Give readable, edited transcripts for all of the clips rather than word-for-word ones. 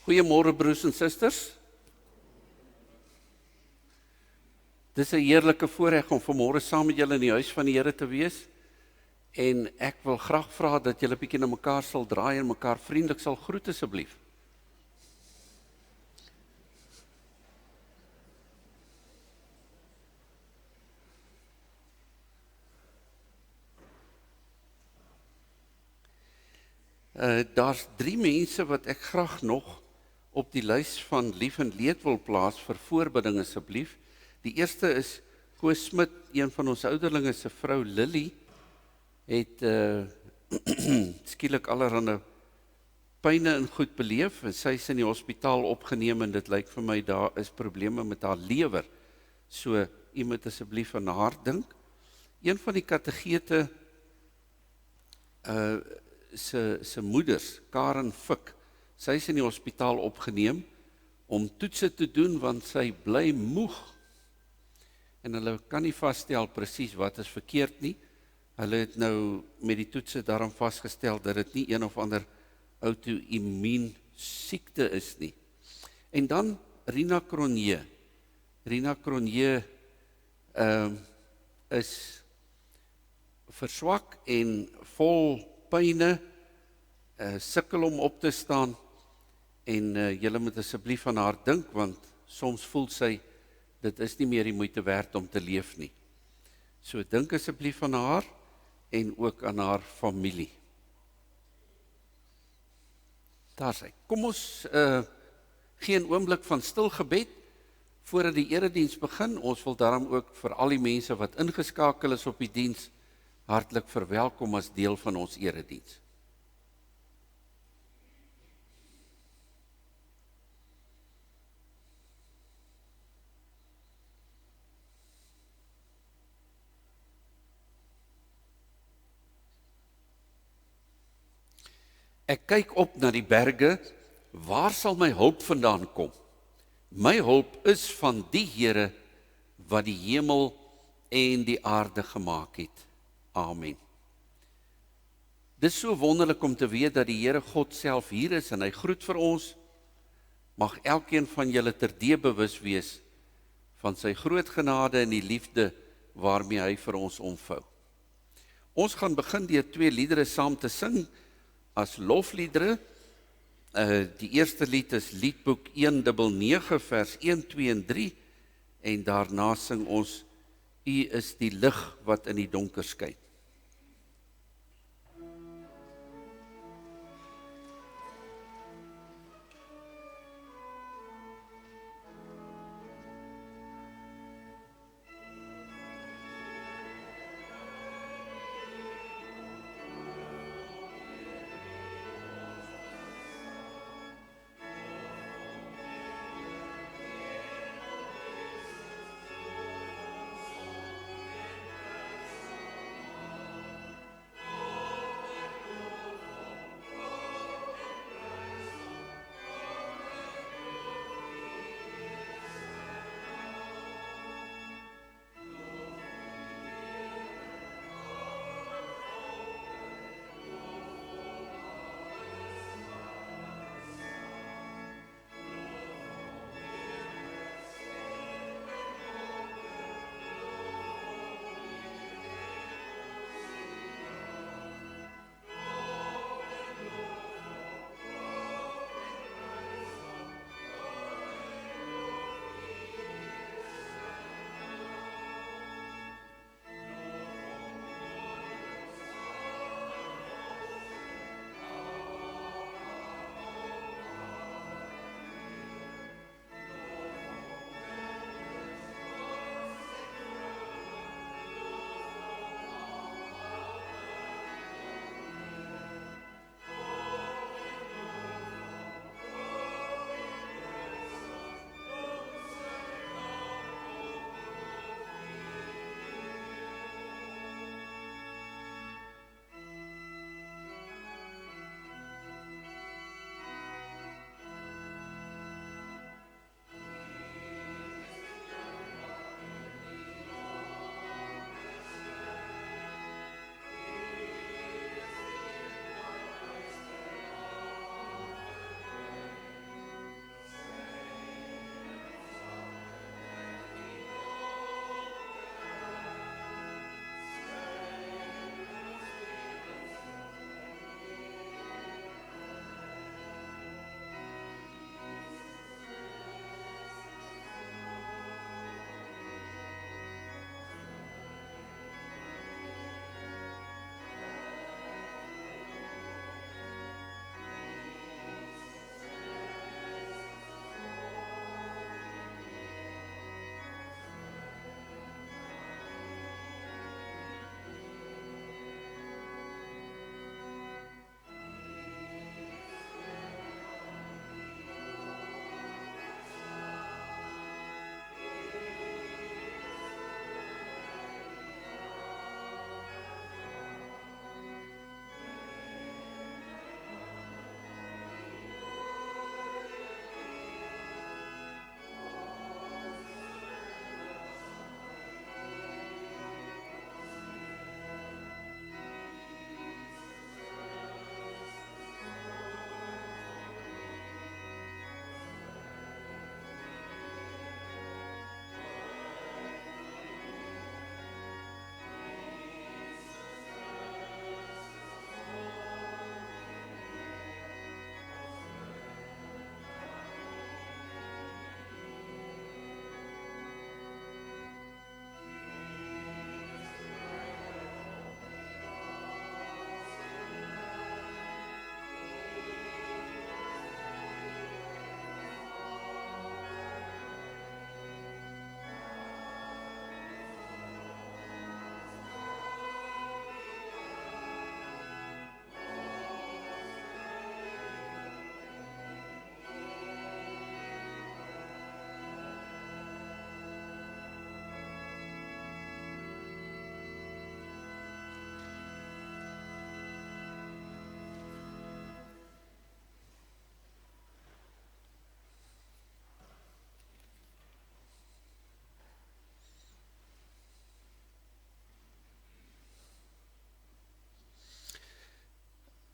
Goeiemôre broers en susters. Dis 'n heerlike voorreg om vanmôre saam met julle in die huis van die Here te wees. En ek wil graag vra dat julle 'n bietjie na mekaar sal draai en mekaar vriendelik sal groet asseblief. Daar's 3 mense wat ek graag nog op die lys van lief en leed wil plaas vir voorbidding asseblief. Die eerste is Koos Smit, een van ons ouderlinge se vrou Lily, het skielik allerhande pyne en goed beleef en sy is in die hospitaal opgeneem en dit lyk vir my daar is probleme met haar lewer. So, u moet asseblief aan haar dink. Een van die kategete se moeders, Karen Fik, sy is in die hospitaal opgeneem om toetse te doen want sy bly moeg. En hulle kan nie vasstel presies wat is verkeerd nie. Hulle het nou met die toetse daarom vasgestel dat dit nie een of ander auto-immuun siekte is nie. En dan Rina Cronje. Rina Cronje is verswak en vol pyne, sukkel om op te staan en julle moet asseblief aan haar dink want soms voel sy dit is nie meer die moeite werd om te leef nie. So dink asseblief aan haar en ook aan haar familie. Daar sy. Kom ons gee 'n oomblik van stil gebed voordat die erediens begin. Ons wil daarom ook vir al die mense wat ingeskakel is op die diens hartlik verwelkom as deel van ons erediens. Ek kyk op na die berge, waar sal my hulp vandaan kom? My hulp is van die Here wat die hemel en die aarde gemaak het. Amen. Dis so wonderlik om te weet dat die Here God self hier is en hy groet vir ons. Mag elkeen van julle terdee bewus wees van sy groot genade en die liefde waarmee hy vir ons omvou. Ons gaan begin deur 2 liedere saam te sing as lofliedere. Die eerste lied is Liedboek 199 vers 1, 2 en 3 en daarna sing ons U is die lig wat in die donker skyn.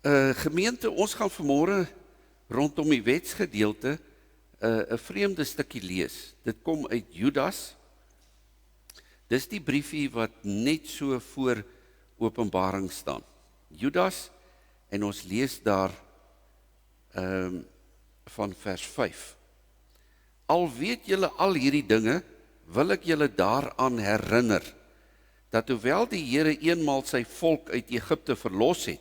Gemeente, ons gaan vanmôre rondom die wetsgedeelte 'n vreemde stukkie lees. Dit kom uit Judas. Dis die briefie wat net so voor Openbaring staan. Judas, en ons lees daar van vers 5. Al weet julle al hierdie dinge, wil ek julle daaraan herinner, dat hoewel die Here eenmaal sy volk uit Egipte verlos het,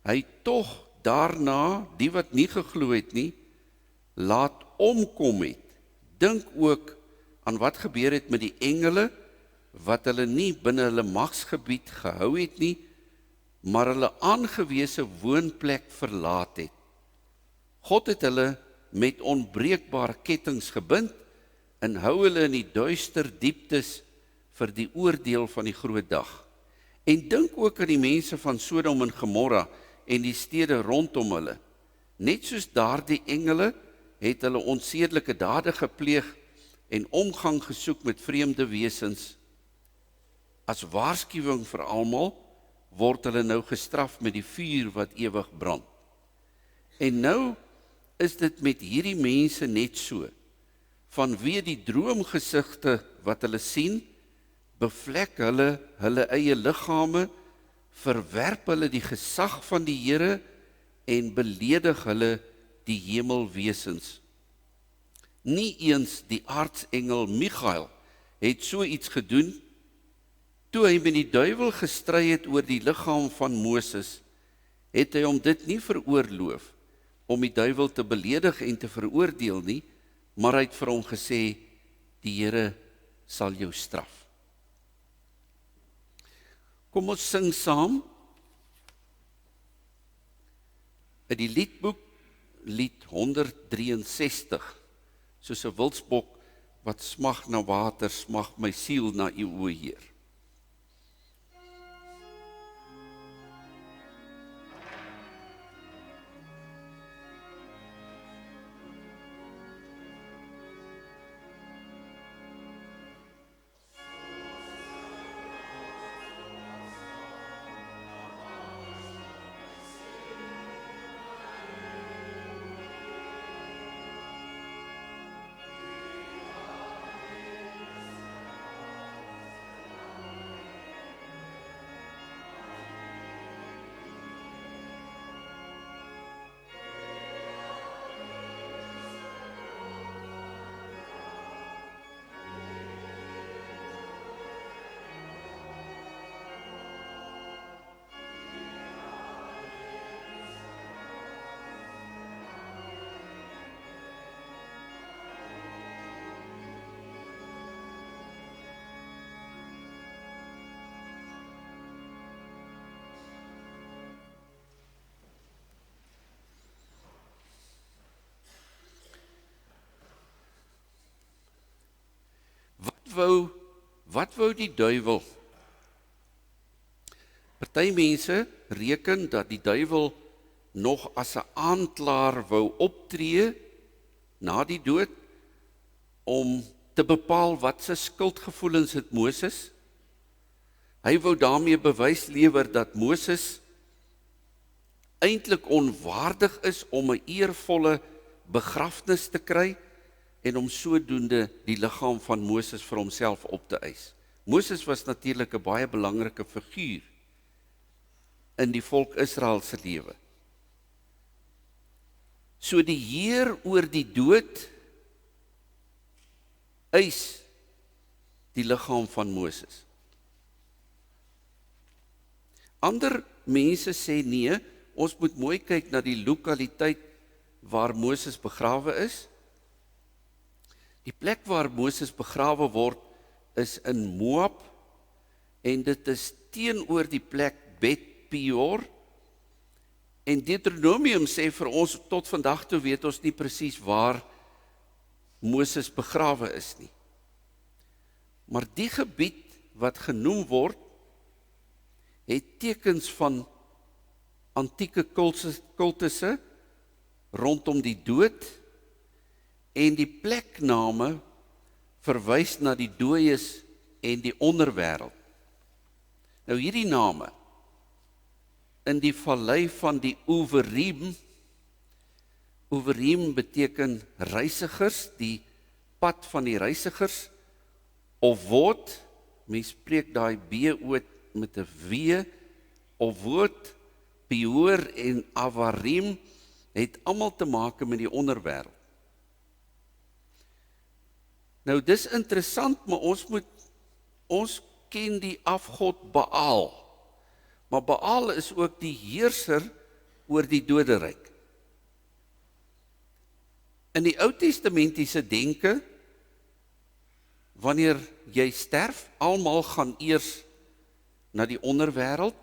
hy tog daarna, die wat nie geglo het nie, laat omkom het. Dink ook aan wat gebeur het met die engele, wat hulle nie binne hulle magsgebied gehou het nie, maar hulle aangewese woonplek verlaat het. God het hulle met onbreekbare kettinge gebind en hou hulle in die duister dieptes vir die oordeel van die groot dag. En dink ook aan die mense van Sodom en Gomorra en die stede rondom hulle. Net soos daardie engele het hulle onsedelike dade gepleeg en omgang gesoek met vreemde wesens. As waarskuwing vir almal word hulle nou gestraf met die vuur wat ewig brand. En nou is dit met hierdie mense net so. Vanweë die droomgesigte wat hulle sien, bevlek hulle hulle eie liggame, verwerp hulle die gesag van die Here en beledig hulle die hemelwesens. Nie eens die aartsengel Michael het so iets gedoen. Toe hy met die duiwel gestry het oor die liggaam van Moses, het hy hom dit nie veroorloof om die duiwel te beledig en te veroordeel nie, maar hy het vir hom gesê, die Here sal jou straf. Kom ons sing saam uit die liedboek, lied 163, soos 'n wildsbok wat smag na water, smag my siel na U, o Heer. Wat wou die duiwel? Party mense reken dat die duiwel nog as 'n aanklaer wou optree na die dood om te bepaal wat se skuldgevoelens het Moses. Hy wou daarmee bewys lewer dat Moses eintlik onwaardig is om 'n eervolle begrafnis te kry en om sodoende die liggaam van Moses vir homself op te eis. Moses was natuurlik 'n baie belangrike figuur in die volk Israel se lewe. So die heer oor die dood eis die liggaam van Moses. Ander mense sê nee, ons moet mooi kyk na die lokaliteit waar Moses begrawe is. Die plek waar Moses begrawe word is in Moab en dit is teenoor die plek Bet Peor. En Deuteronomium sê vir ons tot vandag toe weet ons nie presies waar Moses begrawe is nie. Maar die gebied wat genoem word het tekens van antieke kultusse rondom die dood en die plekname verwys na die dooies en die onderwêreld. Nou hierdie name in die vallei van die Overim. Overim beteken reisigers, die pad van die reisigers, of woord, mens spreek daai B-O met 'n W, of woord, Peor en Avarim, het almal te maak met die onderwêreld. Nou dis interessant, maar ons ken die afgod Baal, maar Baal is ook die heerser oor die doderyk. In die Ou Testamentiese denke, wanneer jy sterf, almal gaan eers na die onderwêreld,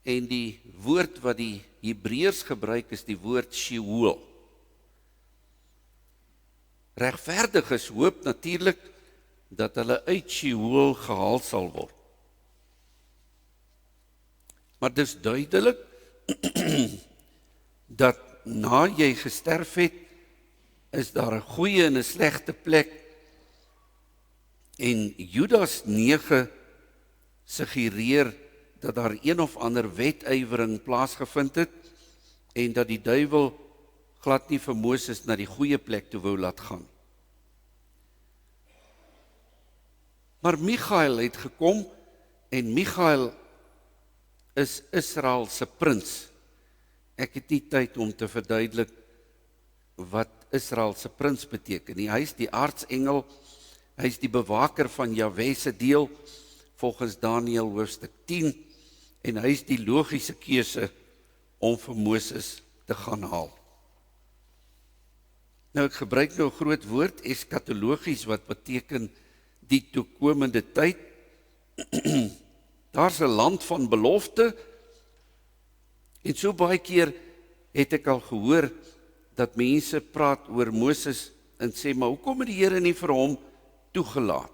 en die woord wat die Hebreërs gebruik is die woord Sheol. Regverdiges hoop natuurlik dat hulle uit Sheol gehaal sal word. Maar dis duidelik dat na jy gesterf het, is daar 'n goeie en 'n slegte plek. En Judas 9 suggereer dat daar een of ander wetywering plaasgevind het en dat die duiwel glad nie vir Moses na die goeie plek toe wou laat gaan. Maar Michael het gekom en Michael is Israel se prins. Ek het nie tyd om te verduidelik wat Israel se prins beteken nie. Hy is die aartsengel, hy is die bewaker van Jahwe se deel, volgens Daniël hoofstuk 10, en hy is die logiese keuse om vir Moses te gaan haal. Nou ek gebruik nou 'n groot woord, eskatologies, wat beteken die toekomende tyd. Daar's 'n land van belofte, en so baie keer het ek al gehoor dat mense praat oor Moses en sê, maar hoekom het die Here nie vir hom toegelaat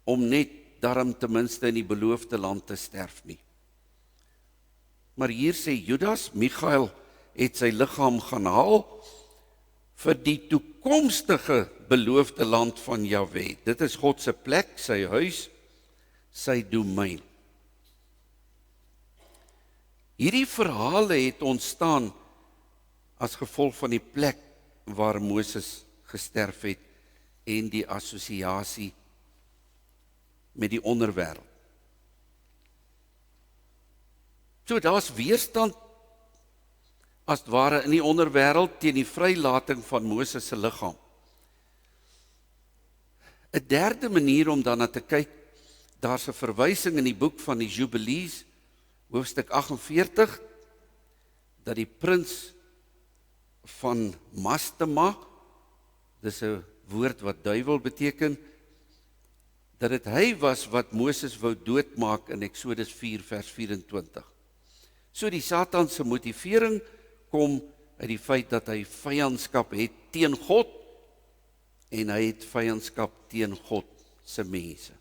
om net daarom ten minste in die beloofde land te sterf nie? Maar hier sê Judas, Michael het sy liggaam gaan haal vir die toekomstige beloofde land van Jahwe. Dit is God se plek, sy huis, sy domein. Hierdie verhale het ontstaan as gevolg van die plek waar Moses gesterf het en die assosiasie met die onderwêreld. So daar's weerstand as het ware in die onderwêreld teen die vrylating van Moses se liggaam. 'n derde manier om daarna te kyk, daar's 'n verwysing in die boek van die Jubilees, hoofstuk 48, dat die prins van Mastema, dis 'n woord wat duiwel beteken, dat dit hy was wat Moses wou doodmaak in Eksodus 4 vers 24. So die Satan se motivering kom uit die feit dat hy vyandskap het teen God, en hy het vyandskap teen God se mense.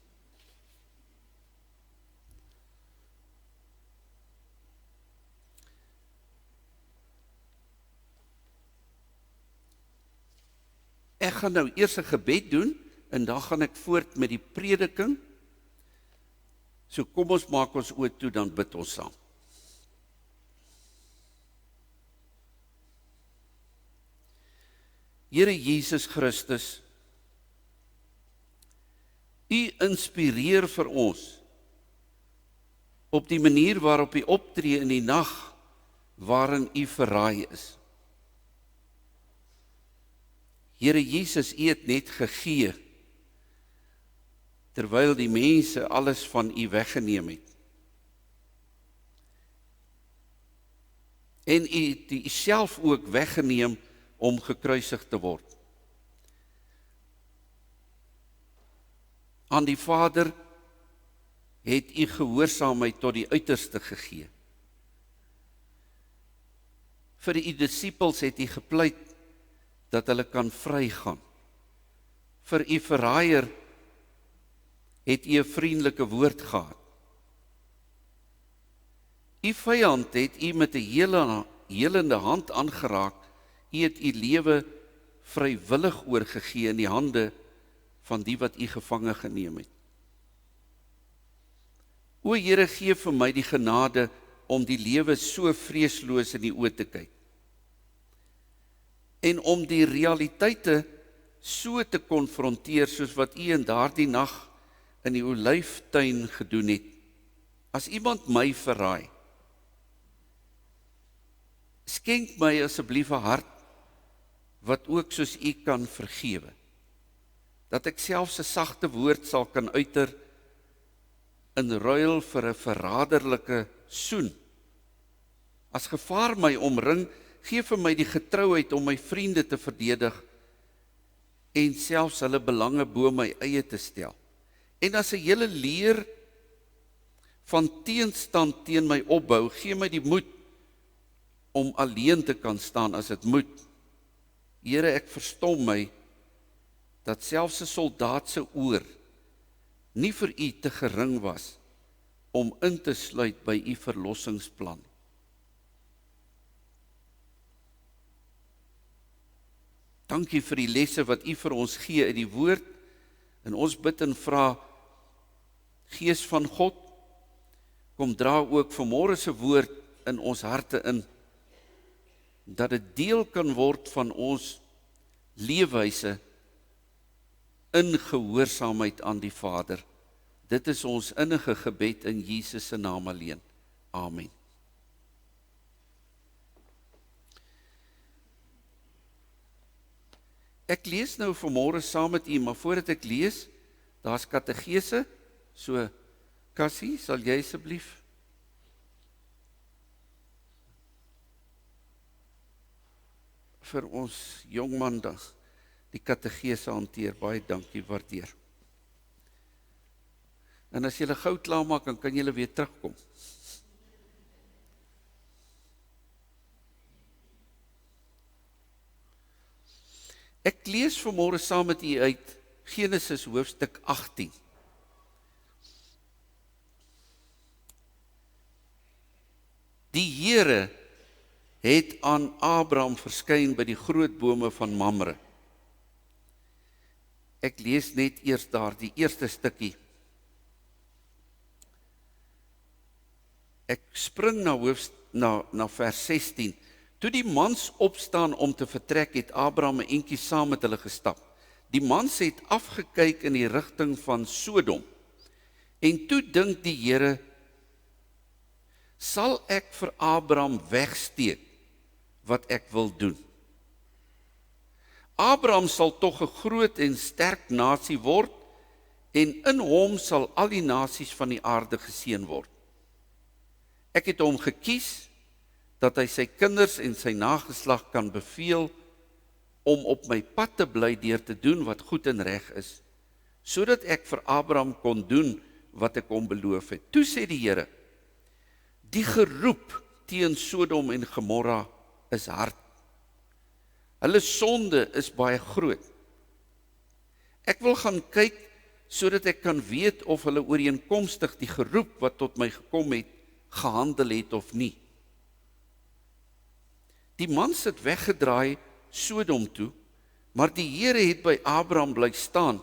Ek gaan nou eers 'n gebed doen, en dan gaan ek voort met die prediking. So kom ons maak ons oë toe, dan bid ons saam. Here Jesus Christus, U inspireer vir ons op die manier waarop U optree in die nag waarin U verraai is. Here Jesus, U het net gegee terwyl die mense alles van U weggeneem het. En U het U self ook weggeneem om gekruisig te word. Aan die Vader het U gehoorsaamheid tot die uiterste gegee. Vir U disippels het U gepleit dat hulle kan vrygaan. Vir U verraaier het U 'n vriendelike woord gehad. U vyand het U met 'n helende hand aangeraak. U het U lewe vrywillig oorgegee in die hande van die wat U gevange geneem het. O Here, gee vir my die genade om die lewe so vreesloos in die oë te kyk. En om die realiteite so te konfronteer soos wat u in daardie nag in die olyftuin gedoen het. As iemand my verraai, skenk my asseblief 'n hart wat ook soos u kan vergewe. Dat ek selfs 'n sagte woord sal kan uiter in ruil vir 'n verraderlike soen. As gevaar my omring, gee vir my die getrouheid om my vriende te verdedig en selfs hulle belange bo my eie te stel. En as 'n hele leer van teenstand teen my opbou, gee my die moed om alleen te kan staan as dit moet. Here, ek verstom my dat selfs 'n soldaat se oor nie vir u te gering was om in te sluit by u verlossingsplan. Dankie vir die lesse wat u vir ons gee uit die woord, en ons bid en vra, Gees van God, kom dra ook vanmôre se woord in ons harte in, dat dit deel kan word van ons leefwyse in gehoorsaamheid aan die Vader. Dit is ons innige gebed in Jesus se naam alleen. Amen. Ek lees nou vanmôre saam met u, maar voordat ek lees, daar's kategese, so Cassie, sal jy asseblief vir ons jongman die kategese hanteer. Baie dankie, waardeer. En as julle gou klaar maak, dan kan julle weer terugkom. Ek lees vanmôre saam met u uit Genesis hoofstuk 18. Die Here het aan Abraham verskyn by die groot bome van Mamre. Ek lees net eers daar die eerste stukkie. Ek spring na vers 16. Toe die mans opstaan om te vertrek, het Abraham 'n entjie saam met hulle gestap. Die mans het afgekyk in die rigting van Sodom. En toe dink die Here, sal ek vir Abraham wegsteek wat ek wil doen. Abraham sal tog 'n groot en sterk nasie word, en in hom sal al die nasies van die aarde geseën word. Ek het hom gekies, dat hy sy kinders en sy nageslag kan beveel, om op my pad te bly deur te doen wat goed en reg is, sodat ek vir Abraham kon doen wat ek hom beloof het. Toe sê die Here, die geroep teen Sodom en Gomorra is hard. Hulle sonde is baie groot. Ek wil gaan kyk, sodat ek kan weet of hulle ooreenkomstig die geroep wat tot my gekom het, gehandel het of nie. Die mans het weggedraai Sodom toe, maar die Here het by Abraham bly staan.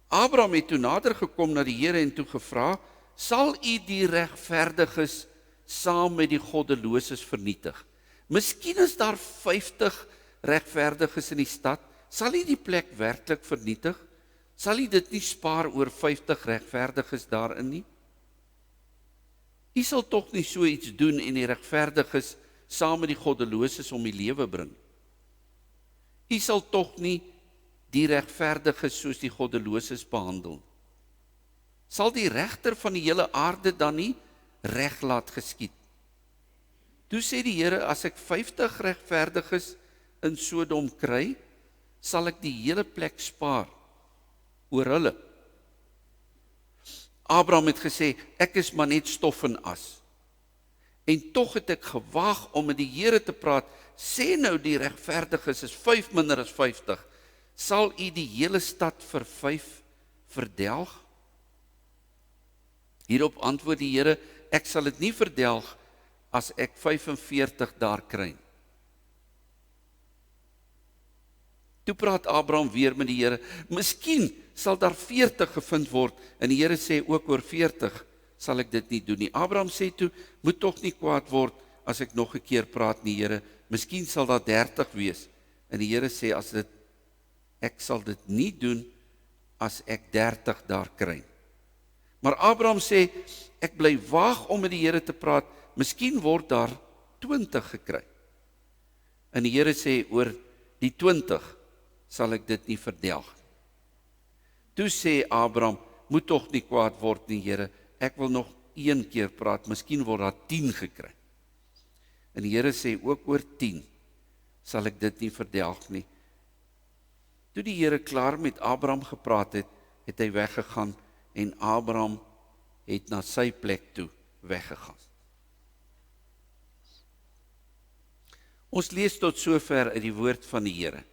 Abraham het toe nader gekom na die Here en toe gevra, sal u die regverdiges saam met die goddeloses vernietig? Miskien is daar 50 regverdiges in die stad, sal u die plek werklik vernietig? Sal u dit nie spaar oor 50 regverdiges daarin nie? U sal tog nie so iets doen en die regverdiges saam met die goddeloses om die lewe bring. U sal tog nie die regverdiges soos die goddeloses behandel. Sal die regter van die hele aarde dan nie reg laat geskied? Toe sê die Here, as ek 50 regverdiges in Sodom kry, sal ek die hele plek spaar oor hulle. Abraham het gesê, ek is maar net stof en as. En tog het ek gewaag om met die Here te praat, sê nou die regverdiges is 5 minder as 50, sal u die hele stad vir 5 verdelg? Hierop antwoord die Here, ek sal dit nie verdelg as ek 45 daar kry. Toe praat Abraham weer met die Here, miskien sal daar 40 gevind word, en die Here sê ook oor 40, sal ek dit nie doen nie. Abraham sê toe, moet tog nie kwaad word as ek nog 'n keer praat nie, Here. Miskien sal daar 30 wees. En die Here sê, ek sal dit nie doen as ek 30 daar kry. Maar Abraham sê, ek bly waag om met die Here te praat, miskien word daar 20 gekry. En die Here sê, oor die 20 sal ek dit nie verdelg. Toe sê Abraham, moet tog nie kwaad word nie, Here, ek wil nog 1 keer praat, miskien word daar 10 gekry. En die Here sê, ook oor 10 sal ek dit nie verdelg nie. Toe die Here klaar met Abraham gepraat het, het hy weggegaan en Abraham het na sy plek toe weggegaan. Ons lees tot sover uit die woord van die Here.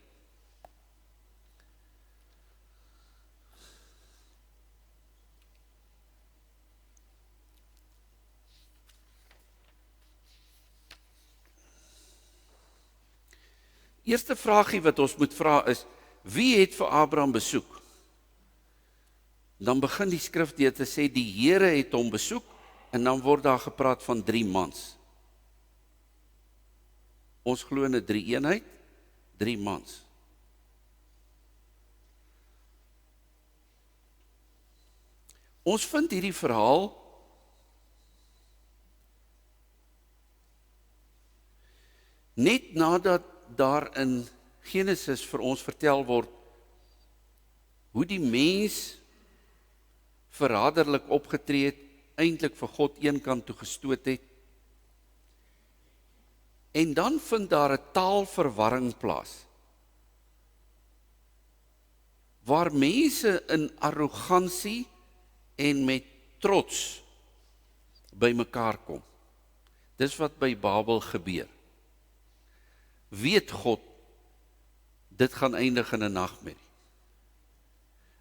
Eerste vraagie wat ons moet vra is, wie het vir Abraham besoek? Dan begin die skrif deur te sê, die Here het hom besoek, en dan word daar gepraat van 3 mans. Ons glo in 'n drie-eenheid, 3 mans. Ons vind hierdie verhaal net nadat daar in Genesis vir ons vertel word hoe die mens verraderlik opgetree het, eintlik vir God een kant toe gestoot het. En dan vind daar 'n taalverwarring plaas, waar mense in arrogansie en met trots by mekaar kom. Dis wat by Babel gebeur. Weet God, dit gaan eindig in 'n nagmerrie.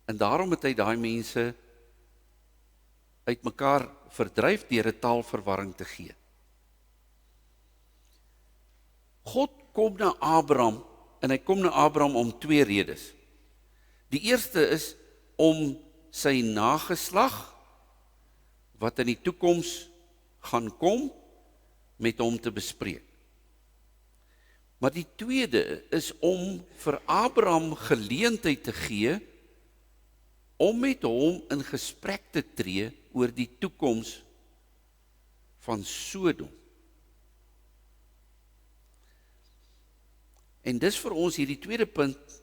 En daarom het hy daai mense uit mekaar verdryf deur 'n taalverwarring te gee. God kom na Abraham, en hy kom na Abraham om 2 redes. Die eerste is om sy nageslag, wat in die toekoms gaan kom, met hom te bespreek. Maar die tweede is om vir Abraham geleentheid te gee, om met hom in gesprek te tree oor die toekoms van Sodom. En dis vir ons hierdie tweede punt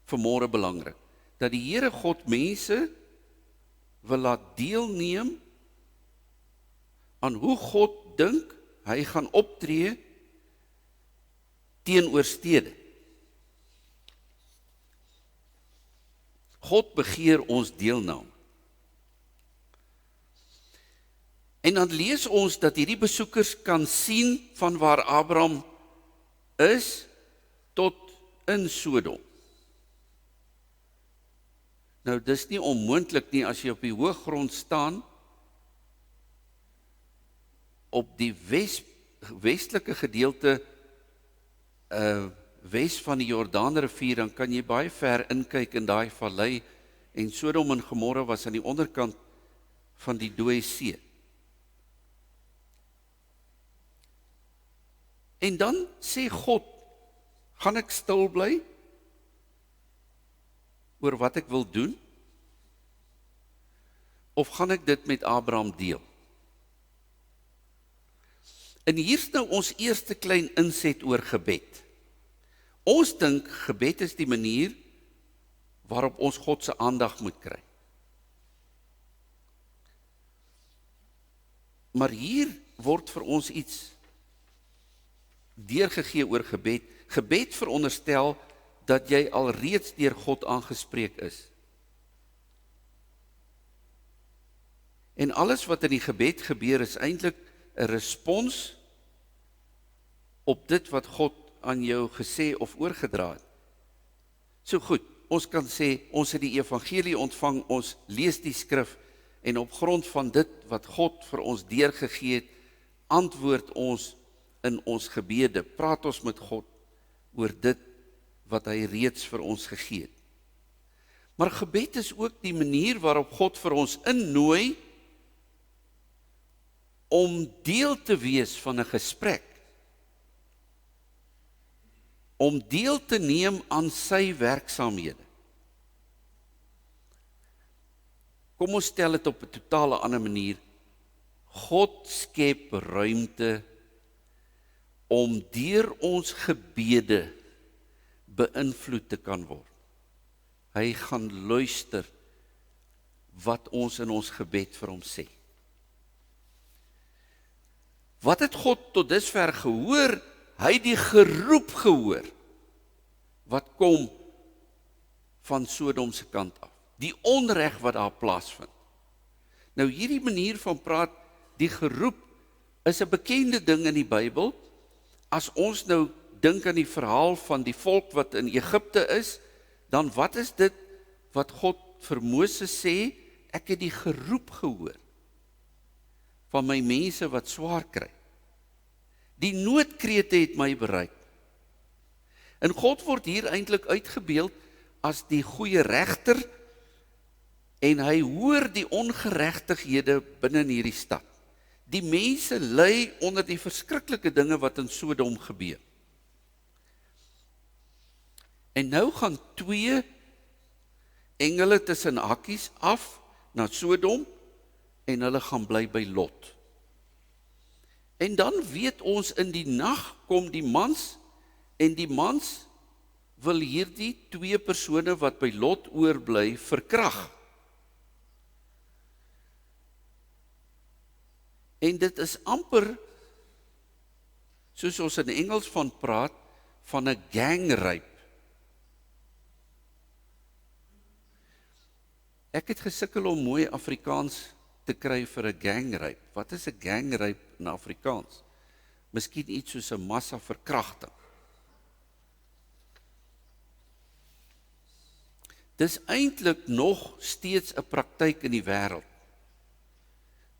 vanmôre belangrik, dat die Here God mense wil laat deelneem aan hoe God dink hy gaan optree teenoor stede. God begeer ons deelname. En dan lees ons dat hierdie besoekers kan sien van waar Abraham is tot in Sodom. Nou, dis nie onmoontlik nie as jy op die hoëgrond staan, op die westelike gedeelte wes van die Jordaanrivier, dan kan jy baie ver inkyk in daai vallei, en Sodom en Gomorra was aan die onderkant van die Dooie See. En dan sê God, gaan ek stil bly oor wat ek wil doen, of gaan ek dit met Abraham deel? En hier's nou ons eerste klein inset oor gebed. Ons dink gebed is die manier waarop ons God se aandag moet kry. Maar hier word vir ons iets deurgegee oor gebed. Gebed veronderstel dat jy alreeds deur God aangespreek is. En alles wat in die gebed gebeur is eintlik 'n respons op dit wat God aan jou gesê of oorgedra het. So goed, ons kan sê, ons het die evangelie ontvang, ons lees die skrif, en op grond van dit wat God vir ons deurgegee het, antwoord ons in ons gebede, praat ons met God oor dit wat hy reeds vir ons gegee het. Maar gebed is ook die manier waarop God vir ons innooi om deel te wees van 'n gesprek, om deel te neem aan sy werksaamhede. Kom ons stel dit op 'n totale ander manier. God skep ruimte om deur ons gebede beïnvloed te kan word. Hy gaan luister wat ons in ons gebed vir hom sê. Wat het God tot dusver gehoor? Hy het die geroep gehoor wat kom van Sodom se kant af. Die onreg wat daar plaasvind. Nou hierdie manier van praat, die geroep, is 'n bekende ding in die Bybel. As ons nou dink aan die verhaal van die volk wat in Egipte is, dan wat is dit wat God vir Moses sê? Ek het die geroep gehoor van my mense wat swaar kry. Die noodkrete het my bereik. En God word hier eintlik uitgebeeld as die goeie regter, en hy hoor die ongeregtighede binne in hierdie stad. Die mense ly onder die verskriklike dinge wat in Sodom gebeur. En nou gaan 2 engele tussen hakkies af na Sodom, en hulle gaan bly by Lot. En dan weet ons, in die nag kom die mans, en die mans wil hierdie 2 persone wat by Lot oorbly verkrag. En dit is amper, soos ons in Engels van praat, van 'n gangrape. Ek het gesukkel om mooi Afrikaans te kry vir 'n gangrape. Wat is 'n gangrape in Afrikaans? Miskien iets soos 'n massaverkragting. Dis eintlik nog steeds 'n praktyk in die wêreld,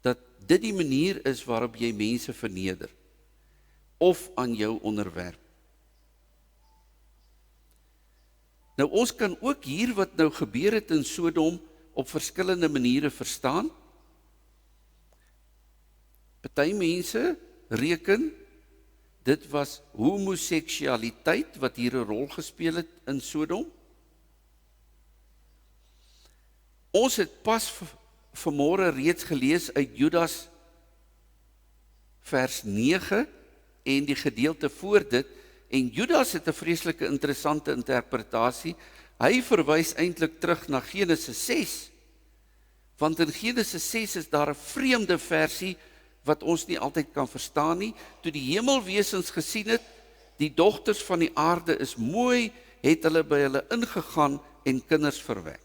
dat dit die manier is waarop jy mense verneder, of aan jou onderwerp. Nou ons kan ook hier wat nou gebeur het in Sodom op verskillende maniere verstaan. Party mense reken, dit was homoseksualiteit wat hier 'n rol gespeel het in Sodom. Ons het pas vanmôre reeds gelees uit Judas vers 9 en die gedeelte voor dit, en Judas het 'n vreeslike interessante interpretasie. Hy verwys eintlik terug na Genesis 6, want in Genesis 6 is daar 'n vreemde versie wat ons nie altyd kan verstaan nie. Toe die hemelwesens gesien het, die dogters van die aarde is mooi, het hulle by hulle ingegaan en kinders verwek.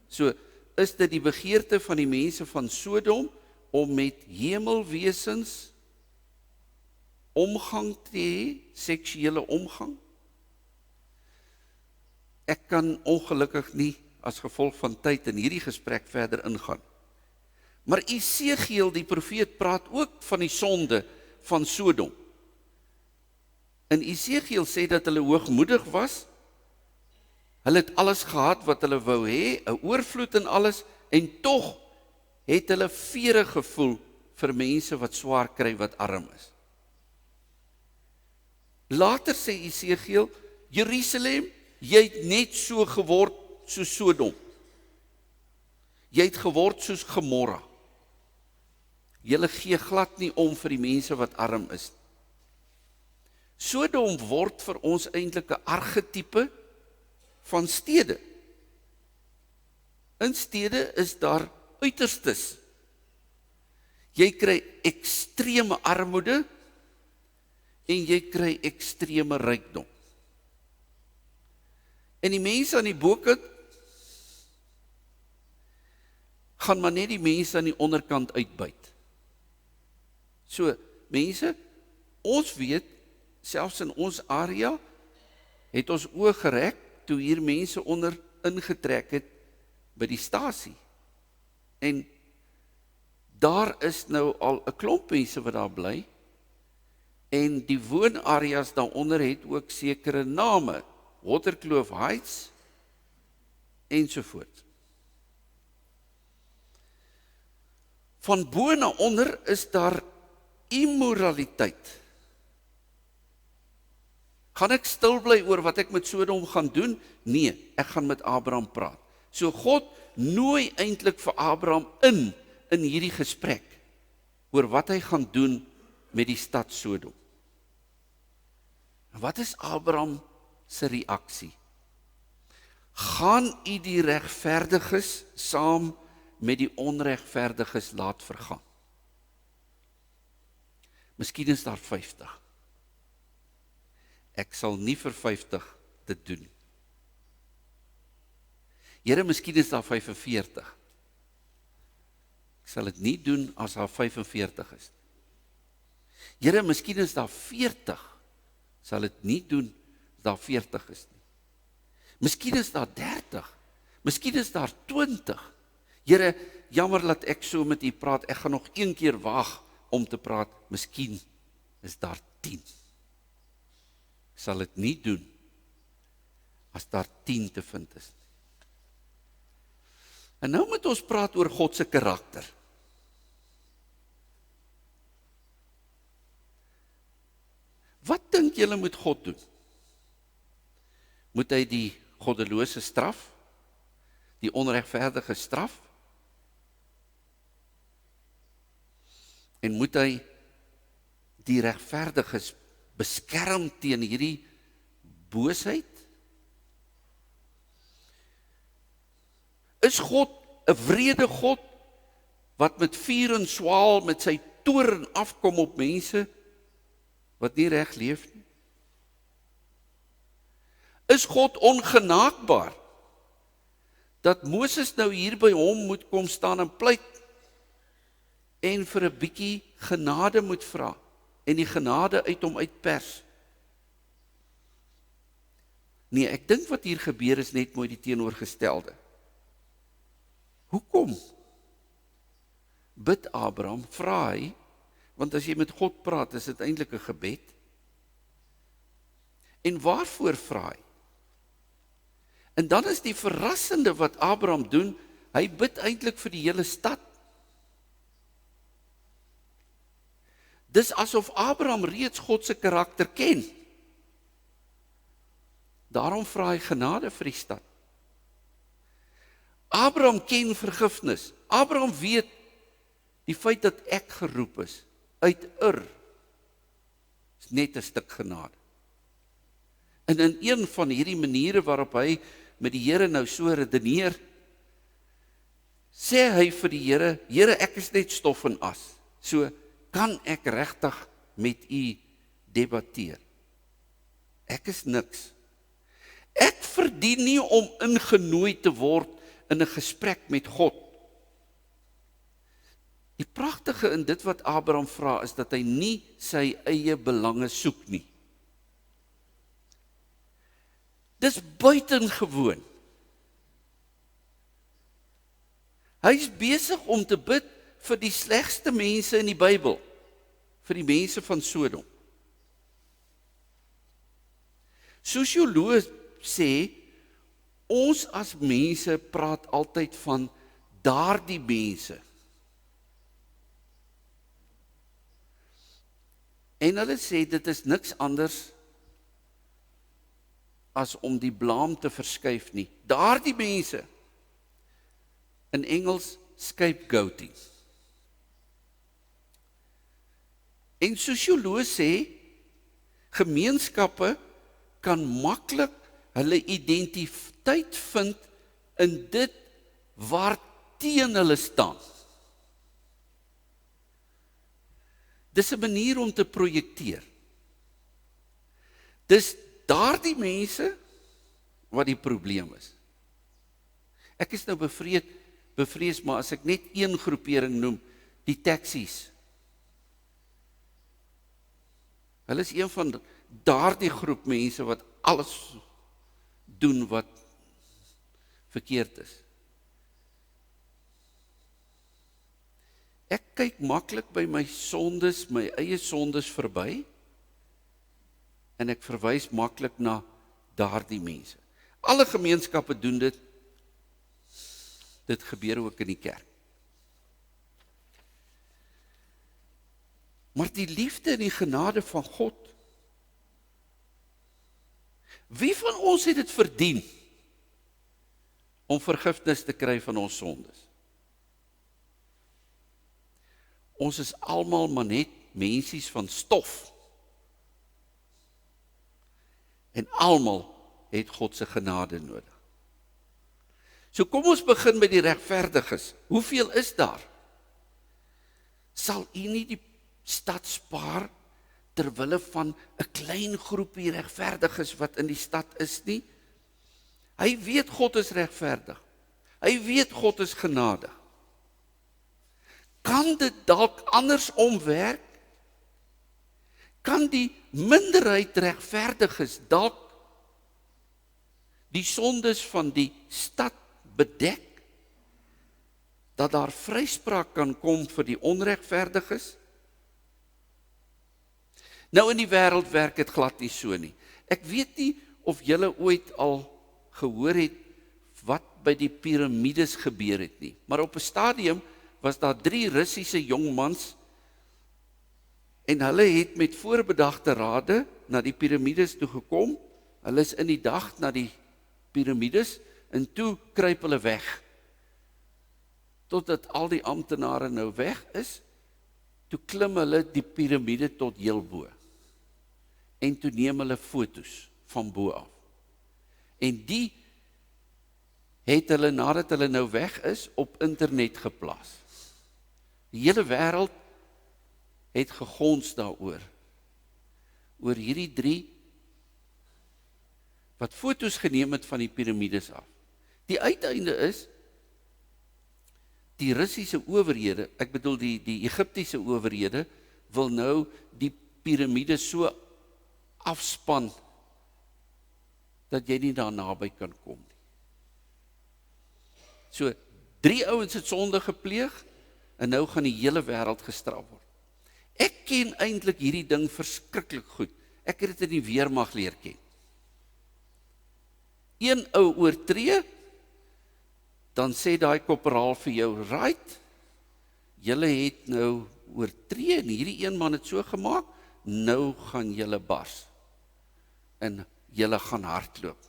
So is dit die begeerte van die mense van Sodom om met hemelwesens omgang te hê, seksuele omgang. Ek kan ongelukkig nie as gevolg van tyd in hierdie gesprek verder ingaan. Maar Esegiel die profeet praat ook van die sonde van Sodom. En Esegiel sê dat hulle hoogmoedig was. Hulle het alles gehad wat hulle wou hê, 'n oorvloed en alles, en tog het hulle vere gevoel vir mense wat swaar kry, wat arm is. Later sê Esegiel, Jerusalem, jy het net so geword soos Sodom. Jy het geword soos Gomorra. Julle gee glad nie om vir die mense wat arm is. Sodom word vir ons eintlik 'n argetipe van stede. In stede is daar uiterstes. Jy kry ekstreme armoede en jy kry ekstreme rykdom. En die mense aan die bokant gaan maar net die mense aan die onderkant uitbuit. So, mense, ons weet, selfs in ons area, het ons oë gerek toe hier mense onder ingetrek het by die stasie. En daar is nou al 'n klomp mense wat daar bly, en die woonareas daaronder het ook sekere name, Waterkloof Heights, ensovoorts. Van bo na onder is daar immoraliteit. Gaan ek stil bly oor wat ek met Sodom gaan doen? Nee, ek gaan met Abraham praat. So God nooi eintlik vir Abraham in hierdie gesprek oor wat hy gaan doen met die stad Sodom. Wat is Abraham se reaksie? Gaan u die regverdiges saam met die onregverdiges laat vergaan? Miskien is daar 50. Ek sal nie vir 50 dit doen. Here, miskien is daar 45. Ek sal dit nie doen as daar 45 is. Here, miskien is daar 40. Sal dit nie doen as daar 40 is nie. Miskien is daar 30. Miskien is daar 20. Here, jammer dat ek so met u praat. Ek gaan nog een keer waag om te praat. Miskien is daar 10. Ek sal dit nie doen as daar 10 te vind is. En nou moet ons praat oor God se karakter. Wat dink julle moet God doen? Moet hy die goddelose straf? Die onregverdige straf? En moet hy die regverdiges beskerm teen hierdie boosheid? Is God 'n wrede God wat met vuur en swaal met sy toorn afkom op mense wat nie reg leef nie? Is God ongenaakbaar dat Moses nou hier by hom moet kom staan en pleit en vir 'n bietjie genade moet vra en die genade uit hom uitpers? Nee, ek dink wat hier gebeur is net mooi die teenoorgestelde. Hoekom? Bid Abraham, vra hy, want as jy met God praat, is dit eintlik 'n gebed. En waarvoor vra hy? En dan is die verrassende wat Abraham doen, hy bid eintlik vir die hele stad. Dis asof Abraham reeds God se karakter ken. Daarom vra hy genade vir die stad. Abraham ken vergifnis. Abraham weet die feit dat ek geroep is uit is net 'n stuk genade. En in een van hierdie maniere waarop hy met die Here nou so redeneer, sê hy vir die Here, Here, ek is net stof en as. So kan ek regtig met u debatteer. Ek is niks. Ek verdien nie om ingenooi te word in 'n gesprek met God. Die pragtige in dit wat Abraham vra is dat hy nie sy eie belange soek nie. Dis buitengewoon. Hy is besig om te bid vir die slegste mense in die Bybel, vir die mense van Sodom. Sosioloë sê, ons as mense praat altyd van daardie mense. En hulle sê dit is niks anders as om die blaam te verskuif nie. Daardie mense, in Engels scapegoating. En sosioloë sê, gemeenskappe kan maklik hulle identiteit vind in dit waarteen hulle staan. Dis 'n manier om te projekteer. Dis daardie mense wat die probleem is. Ek is nou bevrees, maar as ek net een groepering noem, die taxi's. Hulle is een van daardie groep mense wat alles doen wat verkeerd is. Ek kyk maklik by my sondes, my eie sondes verby, en ek verwys maklik na daardie mense. Alle gemeenskappe doen dit. Dit gebeur ook in die kerk. Maar die liefde en die genade van God, wie van ons het dit verdien om vergifnis te kry van ons sondes? Ons is almal maar net mensies van stof. En almal het God se genade nodig. So kom ons begin met die regverdiges. Hoeveel is daar? Sal u nie die stad spaar terwille van 'n klein groepie regverdiges wat in die stad is nie? Hy weet God is regverdig. Hy weet God is genadig. Kan dit dalk andersom werk? Kan die minderheid regverdiges dalk die sondes van die stad bedek, dat daar vryspraak kan kom vir die onregverdiges? Nou in die wêreld werk dit glad nie so nie. Ek weet nie of julle ooit al gehoor het wat by die piramides gebeur het nie, maar op 'n stadium was daar 3 Russiese jongmans en hulle het met voorbedagte rade na die piramides toe gekom. Hulle is in die dag na die piramides en toe kruip hulle weg. Totdat al die amptenare nou weg is, toe klim hulle die piramide tot heel bo. En toe neem hulle fotos van bo af. En die het hulle, nadat hulle nou weg is, op internet geplaas. Die hele wêreld het gegons daaroor. Oor hierdie 3 wat fotos geneem het van die piramides af. Die uiteinde is, die Russiese owerhede, ek bedoel die Egiptiese owerhede, wil nou die piramides so afspan, dat jy nie daar naby kan kom nie. So, 3 ouens het sonde gepleeg, en nou gaan die hele wêreld gestraf word. Ek ken eintlik hierdie ding verskriklik goed. Ek het dit in die weermag leer ken. Een ou oortree, dan sê daai korporaal vir jou, right, julle het nou oortree, en hierdie een man het so gemaak, nou gaan julle bars. En julle gaan hardloop.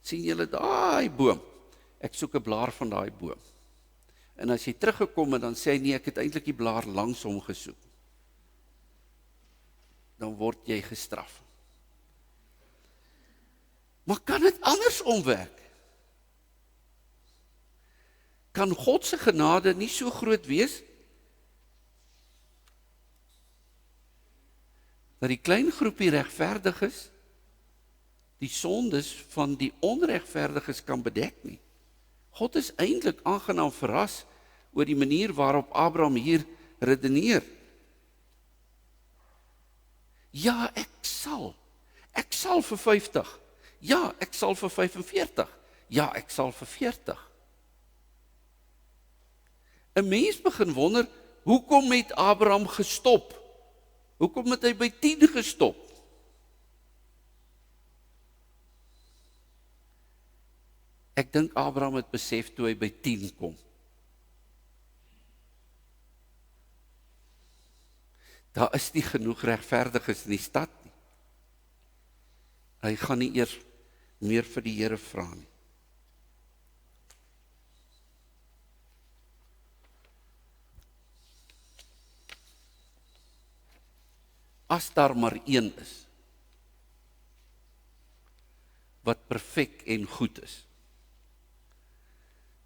Sien julle daai boom? Ek soek 'n blaar van daai boom. En as jy teruggekom het, dan sê hy, nee, ek het eintlik die blaar langs hom gesoek. Dan word jy gestraf. Maar kan dit andersom werk? Kan God se genade nie so groot wees, dat die klein groepie regverdiges die sondes van die onregverdiges kan bedek nie? God is eintlik aangenaam verras oor die manier waarop Abraham hier redeneer. Ja, ek sal vir 50. Ja, ek sal vir 45. Ja, ek sal vir 40. 'n Mens begin wonder, hoekom het Abraham gestop? Hoekom het hy by 10 gestop? Ek dink Abraham het besef toe hy by 10 kom. Daar is nie genoeg regverdiges in die stad nie. Hy gaan nie eers meer vir die Here vra nie. As daar maar een is, wat perfek en goed is,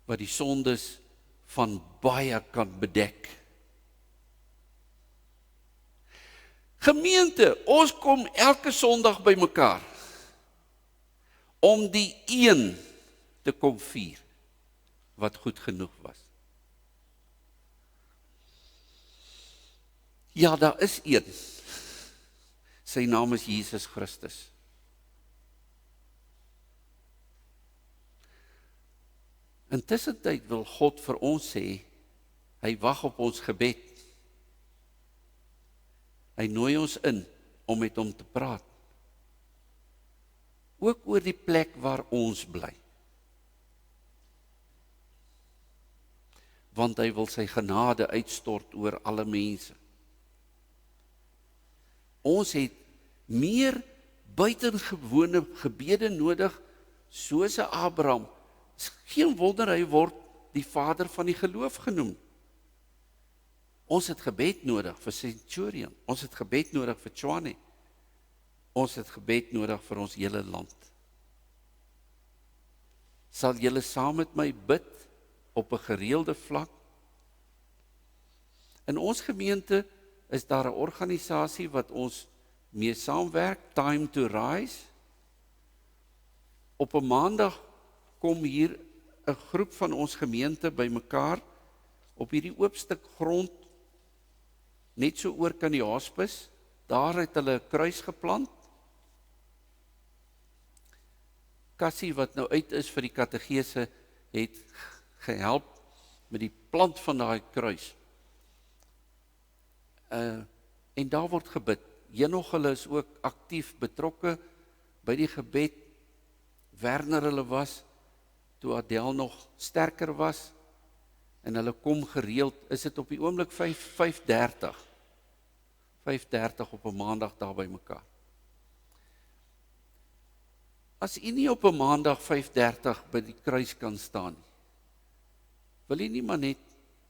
wat die sondes van baie kan bedek. Gemeente, ons kom elke Sondag by mekaar, om die een te kom vier, wat goed genoeg was. Ja, daar is een. Sy naam is Jesus Christus. Intussen tyd wil God vir ons sê, hy wag op ons gebed. Hy nooi ons in om met hom te praat. Ook oor die plek waar ons bly. Want hy wil sy genade uitstort oor alle mense. Ons het meer buitengewone gebede nodig, soos 'n Abraham. Is geen wonder hy word die vader van die geloof genoem. Ons het gebed nodig vir Centurion, ons het gebed nodig vir Tshwane, ons het gebed nodig vir ons hele land. Sal julle saam met my bid op 'n gereelde vlak? In ons gemeente is daar 'n organisasie wat ons mee saamwerk, Time to Rise. Op 'n maandag kom hier 'n groep van ons gemeente bymekaar op hierdie oop stuk grond, net so oor kan die hospis. Daar het hulle 'n kruis geplant. Cassie wat nou uit is vir die kategese, het gehelp met die plant van daai kruis. En daar word gebid. Henog hulle is ook aktief betrokke by die gebed. Werner hulle was, toe Adel nog sterker was, en hulle kom gereeld, is dit op die oomblik 5:30 op 'n maandag daar by mekaar. As u nie op 'n maandag 5:30 by die kruis kan staan nie, wil u nie maar net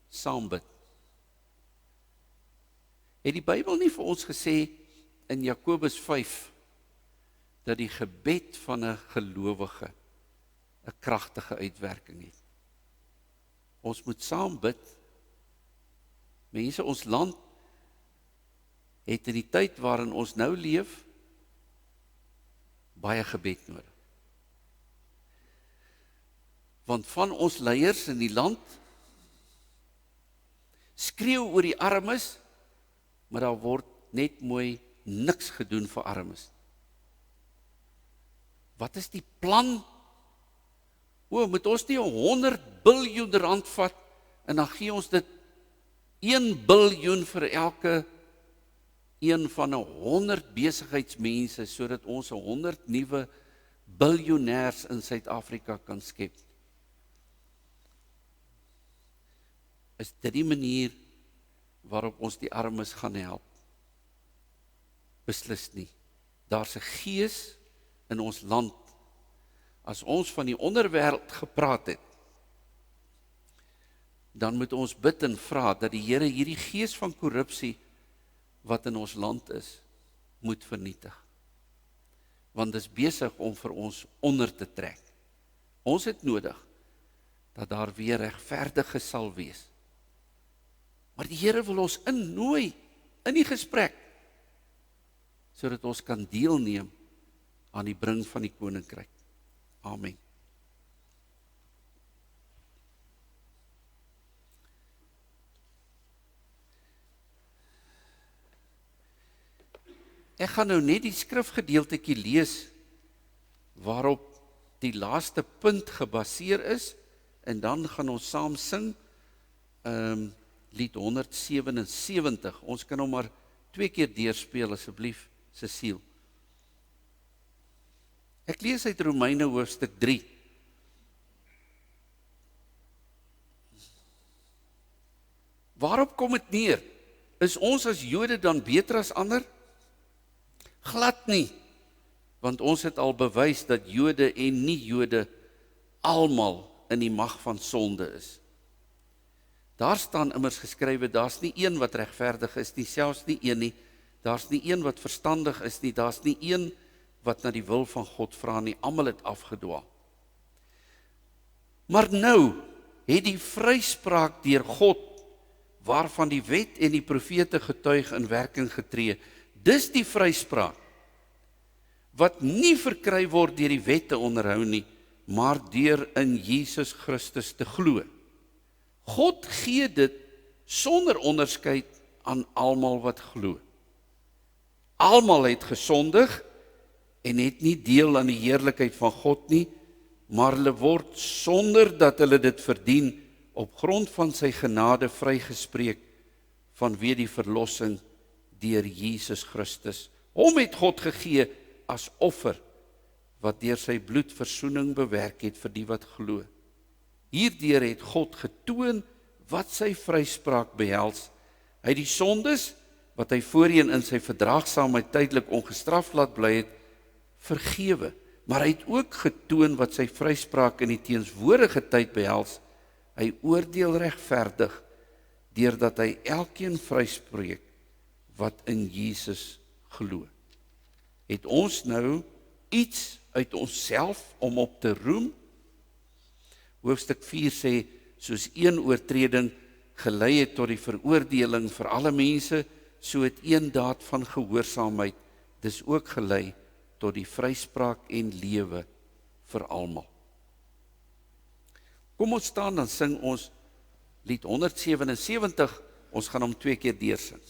saam bid? Het die Bybel nie vir ons gesê in Jakobus 5 dat die gebed van 'n gelowige 'n kragtige uitwerking het? Ons moet saam bid. Mense, ons land het in die tyd waarin ons nou leef baie gebed nodig. Want van ons leiers in die land skreeu oor die armes, maar daar word net mooi niks gedoen vir armes. Wat is die plan? Moet ons nie 100 biljoen rand vat en dan gee ons dit 1 biljoen vir elke een van 100 besigheidsmense, sodat ons 100 nuwe biljoenêrs in Suid-Afrika kan skep? Is dit die manier waarop ons die armes gaan help? Beslis nie. Daar's 'n gees in ons land. As ons van die onderwêreld gepraat het, dan moet ons bid en vra dat die Here hierdie gees van korrupsie wat in ons land is, moet vernietig. Want dit is besig om vir ons onder te trek. Ons het nodig dat daar weer regverdige sal wees. Maar die Here wil ons innooi in die gesprek, sodat ons kan deelneem aan die bring van die koninkryk. Amen. Ek gaan nou net die skrifgedeeltetjie lees waarop die laaste punt gebaseer is, en dan gaan ons saam sing lied 177. Ons kan hom maar 2 keer deurspeel asseblief, Cecile. Ek lees uit Romeine hoofstuk 3. Waarop kom dit neer? Is ons as Jode dan beter as ander? Glad nie, want ons het al bewys dat Jode en nie-Jode almal in die mag van sonde is. Daar staan immers geskrywe, daar's nie een wat regverdig is nie, selfs nie een nie. Daar's nie een wat verstandig is nie, daar's nie een wat na die wil van God vra nie, almal het afgedwaal. Maar nou het die vryspraak deur God, waarvan die wet en die profete getuig, in werking getree. Dis die vryspraak wat nie verkry word deur die wet te onderhou nie, maar deur in Jesus Christus te glo. God gee dit sonder onderskeid aan almal wat glo. Almal het gesondig en het nie deel aan die heerlikheid van God nie, maar hulle word sonder dat hulle dit verdien op grond van sy genade vrygespreek vanweë die verlossing deur Jesus Christus. Hom het God gegee as offer wat deur sy bloed versoening bewerk het vir die wat glo. Hierdeur het God getoon wat sy vryspraak behels. Hy het die sondes wat hy voorheen in sy verdraagsaamheid tydelik ongestraf laat bly het, vergewe. Maar hy het ook getoon wat sy vryspraak in die teenswoordige tyd behels. Hy oordeel regverdig, deurdat hy elkeen vryspreek wat in Jesus glo. Het ons nou iets uit onsself om op te roem? Hoofstuk 4 sê, soos een oortreding gelei het tot die veroordeling vir alle mense, so het een daad van gehoorsaamheid dis ook gelei tot die vryspraak en lewe vir almal. Kom ons staan, dan sing ons lied 177, ons gaan hom 2 keer deursing.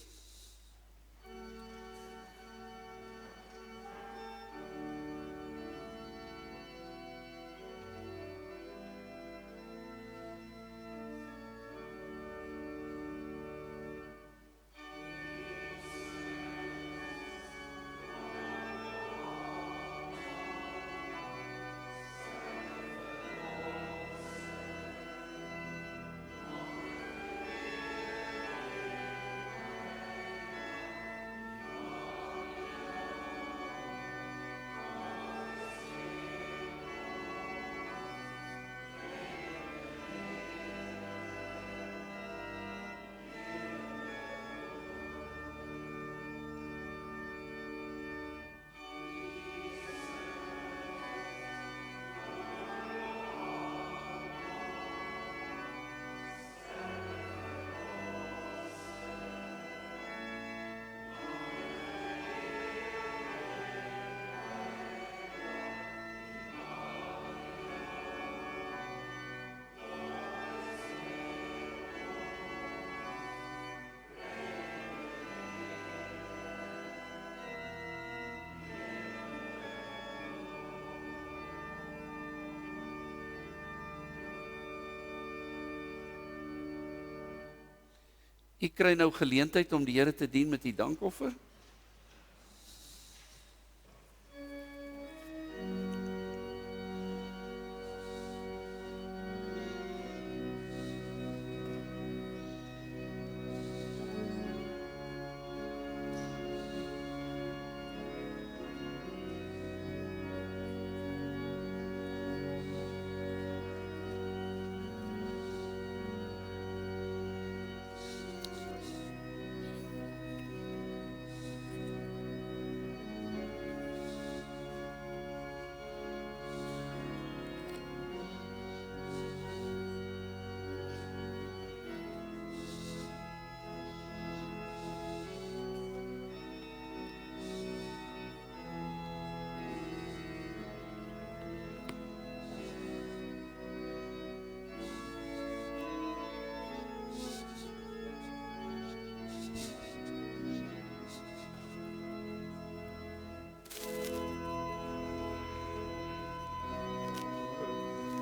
U kry nou geleentheid om die Here te dien met die dankoffer.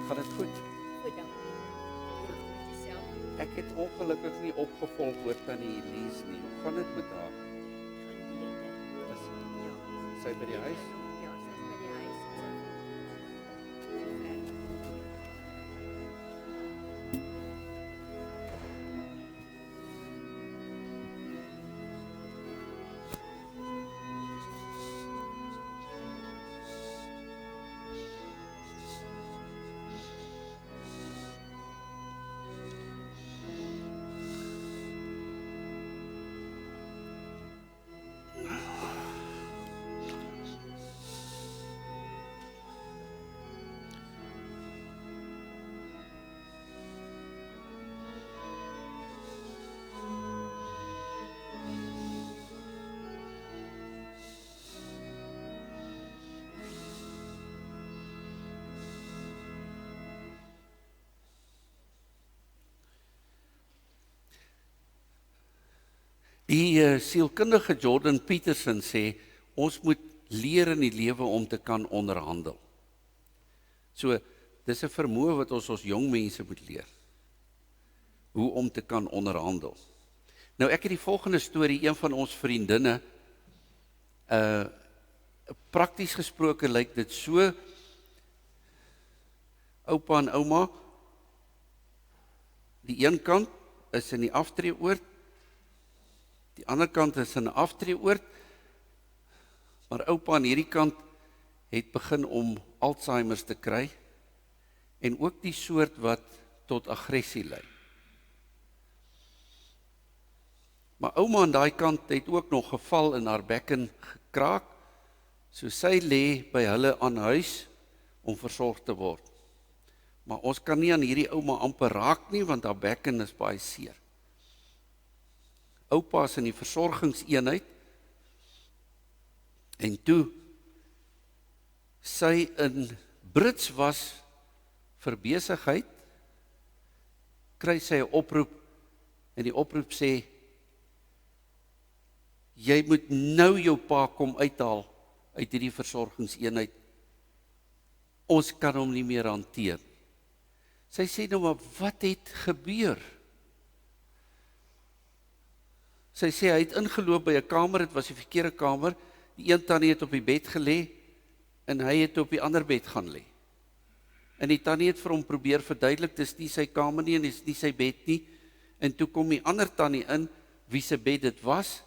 Gaan dit goed? Goed, dankie. Met jezelf. Ek het ongelukkig nie opgevolg oor Tannie Elise nie. Hoe gaan dit met haar? Gaan beter. Is Ja. sy by die huis? Ja, sy is by die huis. Die sielkundige Jordan Peterson sê, ons moet leer in die lewe om te kan onderhandel. So, dis 'n vermoë wat ons jong mense moet leer. Hoe om te kan onderhandel. Nou ek het die volgende storie, een van ons vriendinne, prakties gesproke lyk dit so, oupa en ouma, die een kant is in die aftreeoord, die ander kant is 'n aftreeoord, maar oupa aan hierdie kant het begin om Alzheimer's te kry, en ook die soort wat tot aggressie lei. Maar ouma aan daai kant het ook nog geval in haar bekken gekraak, so sy lê by hulle aan huis om versorg te word. Maar ons kan nie aan hierdie ouma amper raak nie, want haar bekken is baie seer. Oupa is in die versorgingseenheid, en toe sy in Brits was vir besigheid, kry sy 'n oproep, en die oproep sê, jy moet nou jou pa kom uithaal uit hierdie versorgingseenheid. Ons kan hom nie meer hanteer. Sy sê nou, maar wat het gebeur? Sy sê, hy het ingeloop by 'n kamer, dit was die verkeerde kamer, die een tannie het op die bed gelê, en hy het op die ander bed gaan lê. En die tannie het vir hom probeer verduidelik, dis nie sy kamer nie, en dis nie sy bed nie, en toe kom die ander tannie in, wie se bed dit was,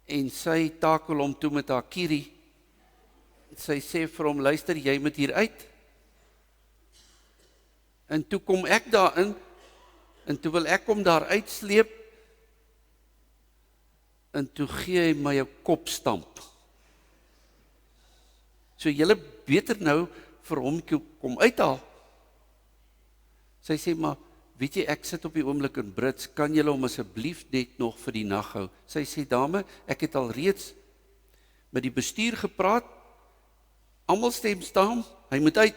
en sy takel hom toe met haar kierie. Sy sê vir hom, luister, jy moet hier uit. En toe kom ek daarin, en toe wil ek hom daar uitsleep, en toe gee hy my 'n kopstamp. So julle beter nou vir hom kom uithaal. Sy sê, maar weet jy, ek sit op die oomblik in Brits, kan julle hom asseblief net nog vir die nag hou? Sy sê, dame, ek het al reeds met die bestuur gepraat, almal stem saam, hy moet uit,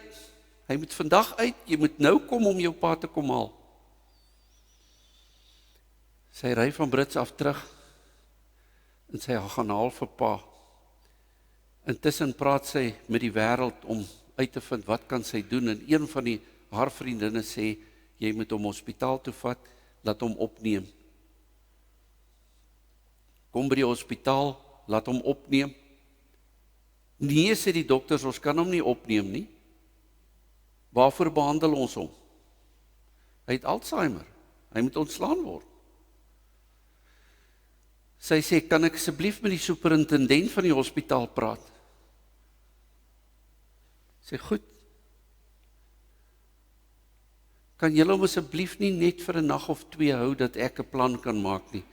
hy moet vandag uit, jy moet nou kom om jou pa te kom haal. Sy ry van Brits af terug, en sy gaan haal vir pa. Intussen praat sy met die wêreld om uit te vind, wat kan sy doen, en een van haar vriendinne sê, jy moet hom hospitaal toe vat, laat hom opneem. Kom by die hospitaal, laat hom opneem. Nee, sê die dokters, ons kan hom nie opneem nie. Waarvoor behandel ons hom? Hy het Alzheimer, hy moet ontslaan word. Sy sê, kan ek asseblief met die superintendent van die hospitaal praat? Sê, goed. Kan julle hom asseblief nie net vir 'n nag of 2 hou, dat ek 'n plan kan maak nie?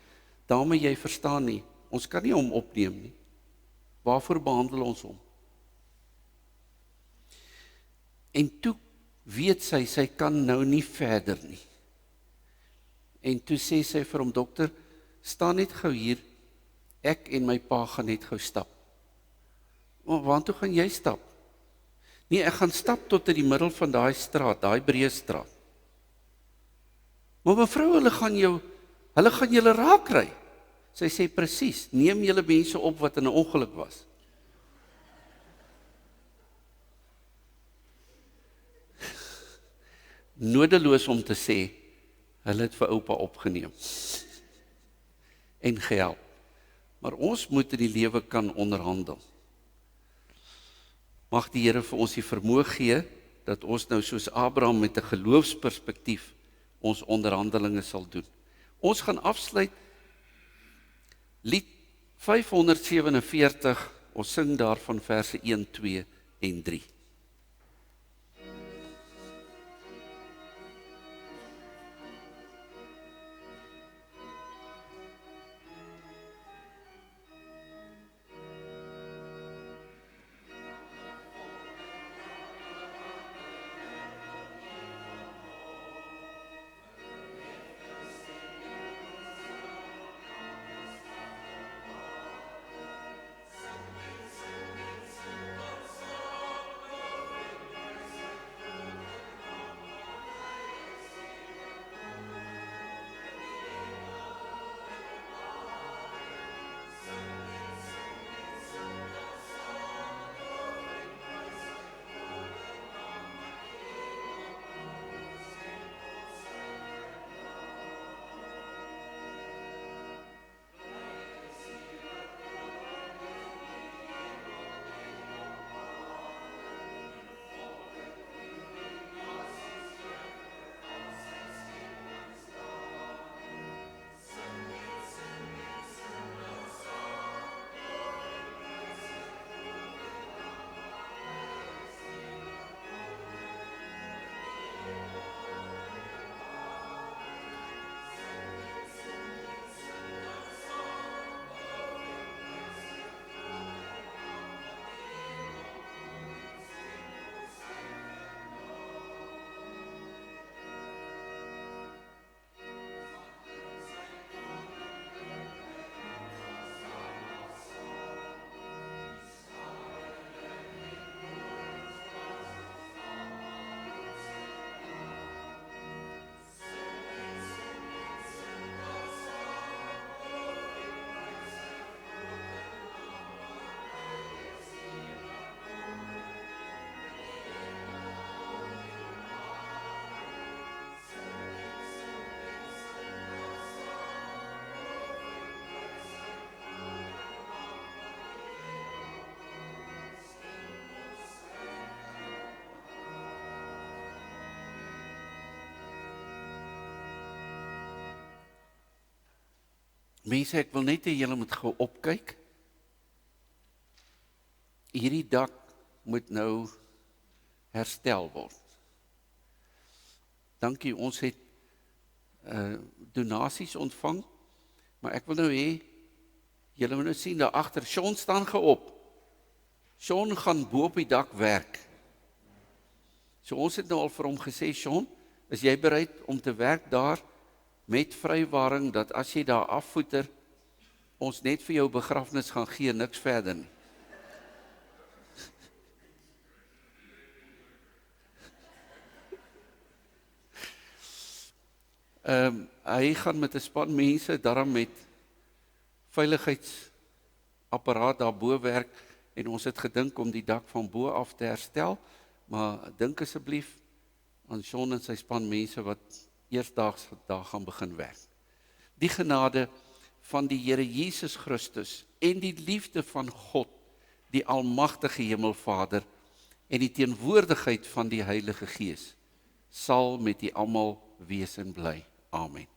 Dame, jy verstaan nie, ons kan nie hom opneem nie. Waarvoor behandel ons hom? En toe weet sy, sy kan nou nie verder nie. En toe sê sy vir hom, dokter, staan net gou hier, ek en my pa gaan net gou stap. Waartoe gaan jy stap? Nee, ek gaan stap tot in die middel van daai straat, daai breë straat. Maar mevrou, hulle gaan julle raak kry. Sy sê, presies, neem julle mense op wat in 'n ongeluk was. Nodeloos om te sê, hulle het vir oupa opgeneem en gehelp. Maar ons moet in die lewe kan onderhandel. Mag die Here vir ons die vermoë gee, dat ons nou soos Abraham met 'n geloofsperspektief ons onderhandelinge sal doen. Ons gaan afsluit lied 547, ons sing daarvan verse 1, 2 en 3. Mense, ek wil net hê julle moet gou opkyk. Hierdie dak moet nou herstel word. Dankie, ons het donasies ontvang, maar ek wil nou hê, julle moet nou sien daar agter, Sean staan geop. Sean gaan bo op die dak werk. So ons het nou al vir hom gesê, Sean, is jy bereid om te werk daar met vrywaring, dat as jy daar afvoeter, ons net vir jou begrafnis gaan gee, niks verder nie. Hy gaan met 'n span mense daarom met veiligheidsapparaat daarbo werk en ons het gedink om die dak van bo af te herstel, maar dink asseblief aan Sean en sy span mense wat eersdaags daar gaan begin werk. Die genade van die Here Jesus Christus en die liefde van God, die almagtige Hemelvader en die teenwoordigheid van die Heilige Gees sal met u almal wees en bly. Amen.